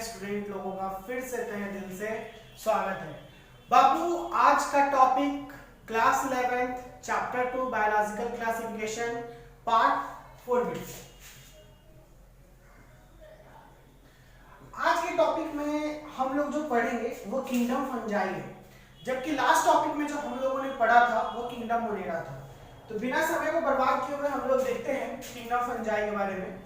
Student लोगों का फिर से तहे दिल से स्वागत है। बाबू आज का topic class 11th chapter 2 biological classification part 4 में। आज के टॉपिक में हम लोग जो पढ़ेंगे वो किंगडम फंजाई है, जबकि लास्ट टॉपिक में जो हम लोगों ने पढ़ा था वो किंगडम मोनेरा था। तो बिना समय को बर्बाद किए हुए हम लोग देखते हैं किंगडम फंजाई के बारे में।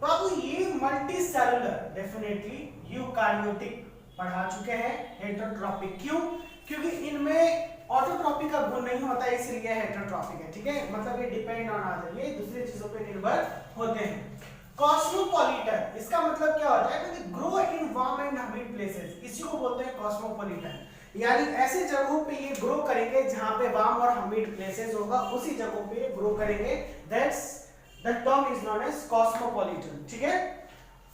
बाबू ये मल्टी सेलुलर डेफिनेटली यूकार्योटिक पढ़ा चुके हैं, हेटेरोट्रॉपिक। क्यों? क्योंकि इनमें ऑटोट्रॉपिक का गुण नहीं होता है, इसलिए हेटेरोट्रॉपिक है। ठीक है, मतलब ये डिपेंड ऑन अदर, ये दूसरी चीजों पे निर्भर होते हैं। कॉस्मोपॉलिटन इसका मतलब क्या होता है कि grow in warm and humid places, इसी को बोलते हैं कॉस्मोपॉलिटन। यानी ऐसे जगहों पे ये ग्रो करेंगे जहां पे वार्म और ह्यूमिड प्लेसेस होगा, उसी जगहों पे ग्रो करेंगे। That's the term is known as cosmopolitan. ठीक है,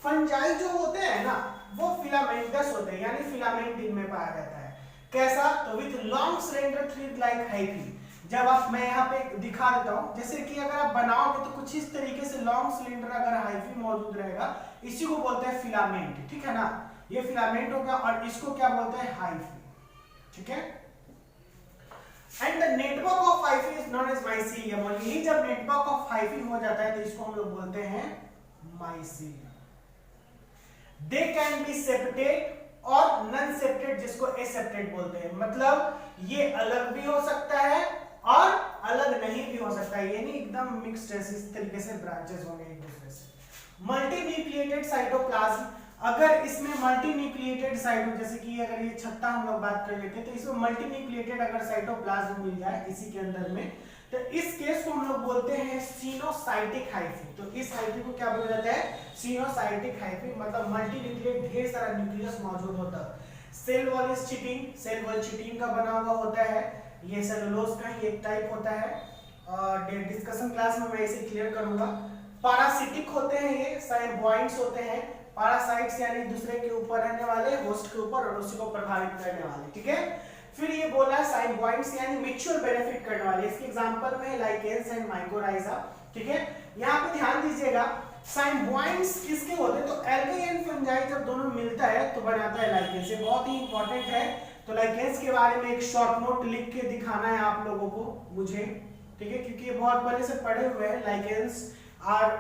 फंजाई जो होते हैं ना वो फिलामेंटस होते हैं, यानी फिलामेंट इनमें पाया जाता है। कैसा? तो with long slender thread like hyphae. जब आप, मैं यहाँ पे दिखा देता हूँ, जैसे कि अगर आप बनाओगे तो कुछ इस तरीके से लॉन्ग सिलेंडर अगर हाइफी मौजूद रहेगा, इसी को बोलते हैं फिलामेंट। ठीक है ना, ये फिलामेंट हो गया और इसको क्या बोलते हैं? हाइफी। ठीक है, and the network of hyphae is known as mycelium. और यही जब नेटवर्क ऑफ हाइफी हो जाता है तो इसको हम लोग बोलते हैं mycelium. They can be septate और नॉन सेप्टेड, जिसको एसेप्टेड बोलते हैं। मतलब ये अलग भी हो सकता है और अलग नहीं भी हो सकता है, यानी एकदम मिक्स्ड है, इस तरीके से ब्रांचेस होंगे एक दूसरे से। मल्टीन्यूक्लिएटेड साइटोप्लाज्म, अगर इसमें मल्टीन्यूक्लिएटेड साइटो, जैसे कि अगर ये छत्ता हम लोग बात कर लेते हैं, तो इसमें मल्टीन्यूक्लिएटेड अगर साइटोप्लाज्म मिल जाए इसी के अंदर में, तो इस केस को हम लोग बोलते हैं सिनोसाइटिक हाइफी। तो इस हाइफी को क्या बोला जाता है? Coenocytic hyphae. मतलब मल्टीन्यूक्लिएट, ढेर सारा न्यूक्लियस मौजूद होता है। Cell wall chitin, cell wall chitin का बना हुआ होता है, ये सेलुलोज का ही एक टाइप होता है। और डिस्कशन क्लास में मैं इसे क्लियर करूंगा। पैरासिटिक होते हैं, ये साइम्बॉइड्स होते हैं। पैरासाइट्स यानी दूसरे के ऊपर रहने वाले, होस्ट के ऊपर और उसी को प्रभावित करने वाले। ठीक है, फिर ये बोला है साइम्बॉइड्स यानी म्यूचुअल बेनिफिट करने वाले। इसके एग्जांपल में लाइकेंस एंड माइकोराइजा। ठीक है, यहाँ पे ध्यान दीजिएगा, साइम्बॉइड्स किसके होते हैं? तो एल्गे एंड फंजाई जब दोनों मिलता है तो बनाता है लाइकेंस। ये बहुत ही इंपॉर्टेंट है। तो लाइकेंस के बारे में एक शॉर्ट नोट लिख के दिखाना है आप लोगों को मुझे। ठीक है, क्योंकि ये बहुत पहले से पढ़े हुए हैं। लाइकेंस आर,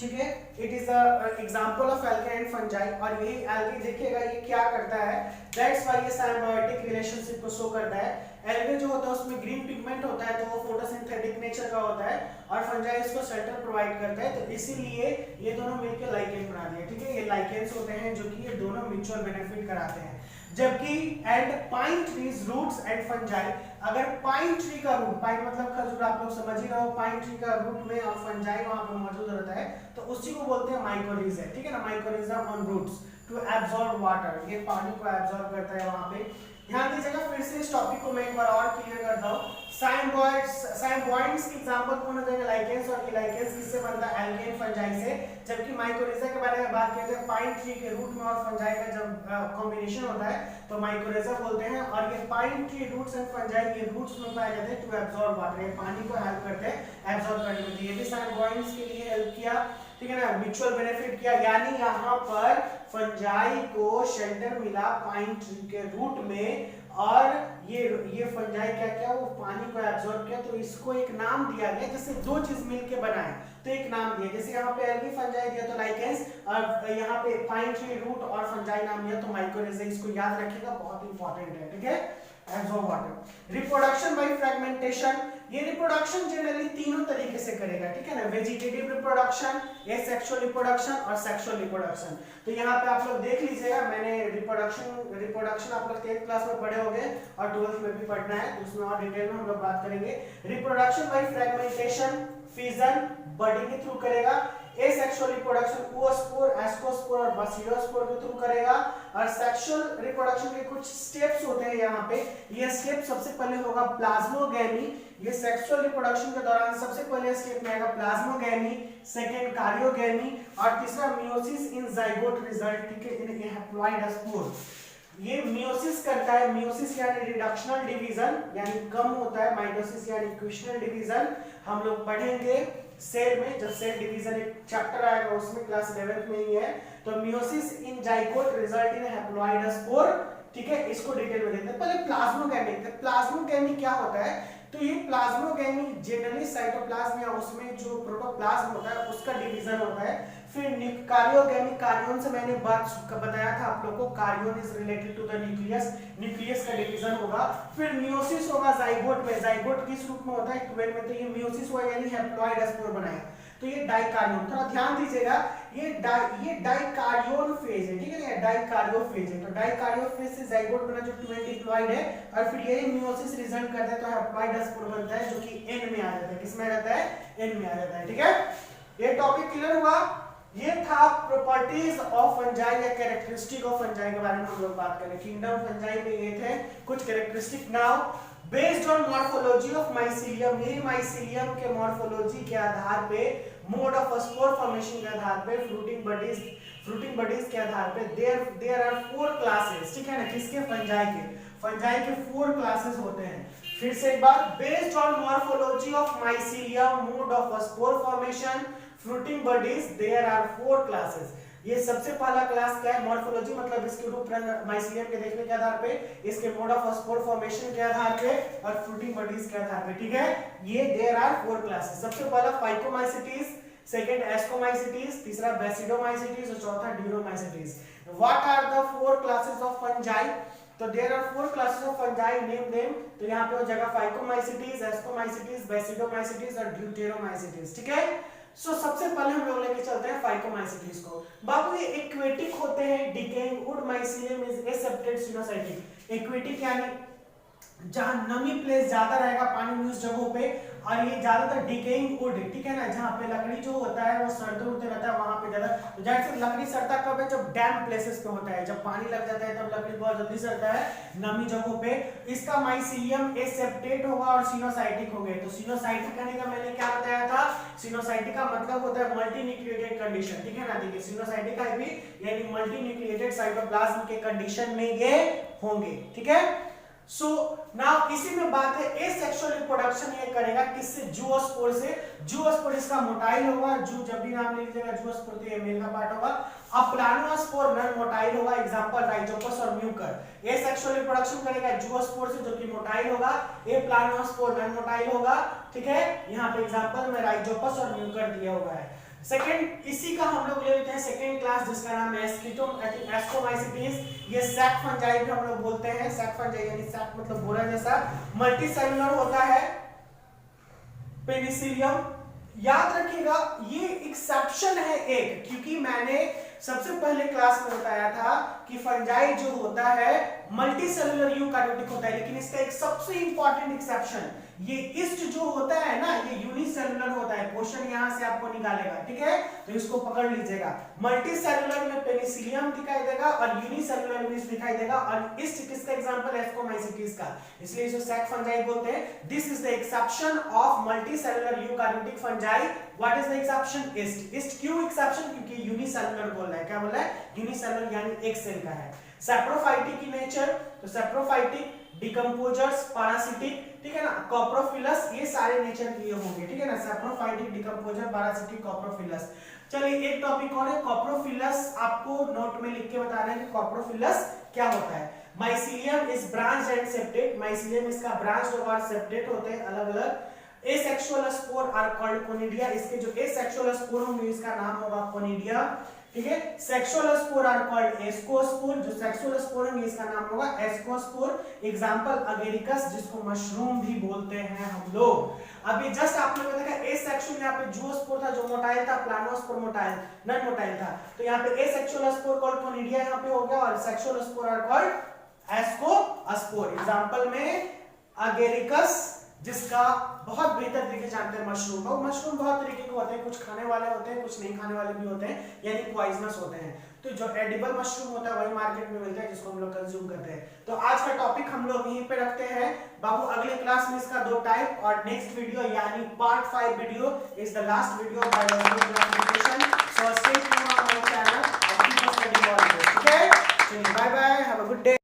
ठीक है, it is a example of algae and fungi. और यही एल्गे देखिएगा ये क्या करता है, दैट्स व्हाई ये सिम्बायोटिक रिलेशनशिप को शो करता है। एल्गे जो होता है उसमें ग्रीन पिगमेंट होता है, तो वो फोटोसिंथेटिक नेचर का होता है, और फंजाई इसको शेल्टर प्रोवाइड करता है। तो इसीलिए ये दोनों मिलकर लाइकेन बना दिए। ठीक है, ये लाइकेन्स होते हैं जो कि ये दोनों म्यूचुअल बेनिफिट कराते हैं। जबकि and pine trees roots and fungi, अगर पाइन ट्री का रूट, पाइन मतलब खजूर, आप लोग समझ ही रहे हो, पाइन ट्री का रूट में और फंजाई वहां पर मौजूद रहता है, तो उसी को बोलते हैं माइकोरिजा। ठीक है ना, mycorrhiza on roots to absorb water, ये पानी को एब्सॉर्ब करता है वहां पे। ध्यान दीजिएगा, फिर से इस टॉपिक को मैं एक बार और क्लियर करता हूं। साइम्बॉइड्स की एग्जांपल कौन हो जाएगा? लाइकेंस। और ये लाइकेंस किससे बनता है? एल्गे एंड फंजाई से। जबकि माइकोरिजा के बारे में बात करते हैं, पाइन ट्री के रूट में और फंजाई का जब कॉम्बिनेशन होता है तो माइकोरिजा बोलते हैं। और ये pine tree roots and fungi के रूट्स में पाए जाते हैं टू एब्सॉर्ब वाटर, ये पानी को हेल्प करते हैं एब्सॉर्ब करने में। ये भी साइम्बॉइड्स के लिए हेल्प किया। ठीक है ना, म्यूचुअल बेनिफिट किया, यानी यहाँ पर फंजाई को शेल्टर मिला पाइन ट्री के रूट में, और ये फंजाई क्या किया, वो पानी को एब्सॉर्ब किया। तो इसको एक नाम दिया गया, जैसे दो चीज मिलके बनाए तो एक नाम दिया। जैसे यहाँ पे एल्गी फंजाई दिया तो लाइकेंस, और यहाँ पे पाइन ट्री रूट और फंजाई नाम दिया तो माइकोरिजा। इसको याद रखिएगा, बहुत इंपॉर्टेंट है। ठीक है, absorb water. Reproduction by fragmentation, ये रिप्रोडक्शन जनरली तीनों तरीके से करेगा। ठीक है ना, वेजिटेटिव रिप्रोडक्शन, एसेक्सुअल रिप्रोडक्शन और सेक्सुअल रिप्रोडक्शन। तो यहाँ पे आप लोग देख लीजिएगा, मैंने रिप्रोडक्शन आप लोग 10th क्लास में पढ़े होंगे और 12th में भी पढ़ना है, तो उसमें और डिटेल में हम लोग बात करेंगे। Reproduction by fragmentation, fission, budding के थ्रू करेगा। एसेक्सुअल रिप्रोडक्शन oospore, ascospore और basilospore के थ्रू करेगा। और सेक्सुअल रिप्रोडक्शन के कुछ स्टेप्स होते हैं यहाँ पे। ये स्टेप सबसे पहले होगा प्लाज्मोगैमी। ये सेक्सुअल रिप्रोडक्शन के दौरान सबसे पहले स्टेप में आएगा प्लाज्मोगैमी, सेकंड कार्योगैमी, और तीसरा मियोसिस इन जाइगोट रिजल्ट। ठीक है, इन हैप्लॉइड स्पोर। ये मियोसिस करता है, मियोसिस यानी रिडक्शनल डिवीजन, यानी कम होता है। माइटोसिस यानी इक्वेशनल डिवीजन हम लोग पढ़ेंगे सेल में, जब सेल डिवीजन एक चैप्टर आएगा उसमें, क्लास 11th में ही है। तो meiosis in zygote result in haploid spore, ठीक है, इसको डिटेल में देखते हैं। पहले प्लाज्मोगेमी देखते हैं। प्लाज्मोगेमी क्या होता है, तो ये प्लाज्मोगेमी जनरली साइटोप्लाज्म या उसमें जो प्रोटोप्लाज्म होता है उसका डिवीजन होता है। फिर कार्योगेमी, कार्योन से मैंने बात बताया था आप लोगों को, karyon is related to the nucleus, nucleus का डिवीजन होगा। फिर मियोसिस होगा जाइगोट में, जाइगोट किस रूप में होता है 12 में, तो ये मियोसिस हुआ यानी हैप्लॉइड स्पोर बनाया, तो ये डाइकार्योन। थोड़ा ध्यान दीजिएगा, ये डाइकार्योन फेज है, ठीक है ना, डाइकार्यो फेज है। तो डाइकार्यो फेज से जाइगोट बना जो 2 डिप्लॉइड है, और फिर ये मियोसिस रिजल्ट करता है तो हैप्लॉइड स्पोर बनता है जो कि एन में आ जाता है। किसमें आ जाता है, एन में आ जाता है, ठीक है। ये टॉपिक क्लियर हुआ। ये था प्रॉपर्टीज ऑफ फंजाई या कैरेक्टरिस्टिक ऑफ फंजाई के बारे में हम लोग बात करें। किंगडम फंजाई में ये थे कुछ characteristic. Now based on morphology of mycelium, ये माइसीलियम के मॉर्फोलॉजी के आधार पे, मोड ऑफ स्पोर फॉर्मेशन के आधार पे, फ्रूटिंग बॉडीज के आधार पे देयर आर 4 क्लासेस, ठीक है ना, किसके, फंजाई के 4 क्लासेस होते हैं। फिर से एक बार, based on morphology of mycelium, mode of spore formation, fruiting bodies, there are 4 classes. ये सबसे पहला क्लास क्या है, मॉर्फोलॉजी मतलब इसके रूप रंग माइसीलियम के देखने के आधार पे, इसके मोड ऑफ स्पोर फॉर्मेशन के आधार पे और फ्रूटिंग बॉडीज के आधार पे, ठीक है। ये देयर आर 4 क्लासेस। सबसे पहला फाइकोमाइसिटीज, सेकंड एस्कोमाइसिटीज, तीसरा बेसिडोमाइसिटीज और चौथा deuteromycetes. What are the 4 classes of fungi, तो there are 4 classes of fungi, name them. तो यहाँ पे हो जाएगा फाइकोमाइसिटीज, एस्कोमाइसिटीज, बेसिडोमाइसिटीज और ड्यूटेरोमाइसिटीज, ठीक है। सो सबसे पहले हम लोग लेके चलते हैं फाइकोमाइसिटीज को। बाबू ये एक्वेटिक होते हैं, decaying would mycelium is एसेप्टेड coenocytic. Aquatic यानी जहां नमी प्लेस ज्यादा रहेगा पानी में उस जगहों पे, और ये ज्यादातर डिकेइंग वुड, ठीक है ना, जहां पे लकड़ी जो होता है वो सड़ते उड़ते रहता है वहां पे ज्यादा। तो जैसे लकड़ी सड़ता कब है, जब डैम प्लेसेस पे होता है, जब पानी लग जाता है तब लकड़ी बहुत जल्दी सड़ता है नमी जगहों पे। इसका माइसीलियम एसेप्टेट होगा और सिनोसाइटिक हो गए। तो सिनोसाइटिक कहने का मैंने क्या बताया था, सिनोसाइटिक का मतलब होता है मल्टी न्यूक्लिएटेड कंडीशन, ठीक है ना। देखिए सिनोसाइटिक का भी यानी मल्टी न्यूक्लिएटेड साइटोप्लाज्म के कंडीशन में ये होंगे, ठीक है। सो नाउ इसी में बात है, एसेक्सुअल रिप्रोडक्शन ये करेगा किससे, जूओस्पोर से। जूओस्पोर इसका मोटाइल होगा, जू जब भी नाम ले लीजिएगा जूओस्पोर तो ये मेल का पार्ट होगा। अब प्लानोस्पोर नॉन मोटाइल होगा, एग्जांपल राइजोपस और म्यूकर। एसेक्सुअल रिप्रोडक्शन करेगा जूओस्पोर से जो कि मोटाइल होगा, ए प्लानोस्पोर नॉन मोटाइल होगा, ठीक है। यहाँ पे एग्जांपल में राइजोपस और म्यूकर दिया हुआ है। सेकंड, इसी का हम लोग ले लेते हैं सेकंड क्लास जिसका नाम है एस्कोमाइसिटीज। ये सैक फंजाई भी हम लोग बोलते हैं, सैक फंजाई यानी सैक मतलब बोरा जैसा, मल्टी सेलुलर होता है। पेनिसिलियम, याद रखिएगा ये एक्सेप्शन है एक, क्योंकि मैंने सबसे पहले क्लास में बताया था कि फंजाई जो होता है मल्टी सेलुलर यूकैरियोटिक होता है, लेकिन इसका एक सबसे इंपॉर्टेंट एक्सेप्शन, ये ईस्ट जो होता है ना ये यूनिसेलुलर होता है। क्वेश्चन यहां से आपको निकालेगा, ठीक है, तो इसको पकड़ लीजिएगा। मल्टी सेलुलर में पेनिसिलियम दिखाई देगा और यूनिसेलुलर में दिखाई देगा, और ईस्ट किसका एग्जांपल है, एस्कोमाइसिटीज का, इसलिए इसे सैक फंजाई बोलते हैं। This is the exception of multi cellular eukaryotic fungi. What is the exception, east. East क्यों एक्सेप्शन, क्योंकि यूनिसेलुलर बोल रहा है, क्या बोल रहा है, यूनिसेलुलर यानी एक सेल का है। सैप्रोफाइटिक की नेचर, तो सैप्रोफाइटिक, डिकम्पोजर्स, पैरासिटिक, ठीक है ना, कॉप्रोफिलस, ये सारे नेचर के होंगे, ठीक है ना, सैप्रोफाइटिक, डिकम्पोजर, पैरासिटिक, कॉप्रोफिलस। चलिए एक टॉपिक और है कॉप्रोफिलस, आपको नोट में लिख के बता रहे हैं कि कॉप्रोफिलस क्या होता है। Mycelium is branched and septate, mycelium इसका ब्रांच होगा और सेप्टेट होते हैं अलग अलग। Asexual spore are called conidia, इसके जो एसेक्सुअल स्पोर होंगे इसका नाम होगा कोनिडिया, ठीक है। Sexual spore are called ascospore, जो सेक्सुअल स्पोर होंगे इसका नाम होगा एस्कोस्पोर। एग्जांपल अगेरिकस जिसको मशरूम भी बोलते हैं हम लोग। अभी जस्ट आप लोगों ने देखा एसेक्सुअल, यहाँ पे जूओस्पोर था जो मोटाइल था, प्लानोस्पोर मोटाइल नॉन मोटाइल था, तो यहाँ पे एसेक्सुअल स्पोर कॉल्ड कोनिडिया यहाँ पे हो गया, और sexual spore are called ascospore. Example में अगेरिकस जिसका बहुत बेहतर तरीके जानते हैं मशरूम, और मशरूम बहुत तरीके के होते हैं, कुछ खाने वाले होते हैं, कुछ नहीं खाने वाले भी होते हैं, यानी पॉइजनस होते हैं। तो जो एडिबल मशरूम होता है वही मार्केट में मिलता है जिसको हम लोग कंज्यूम करते हैं। तो आज का टॉपिक हम लोग यहीं पे रखते हैं बाबू, अगले क्लास में इसका 2 टाइप, और नेक्स्ट वीडियो यानी part 5 video is the last video of biology classification. So stay tuned on our channel, ठीक है, bye bye, have a good day.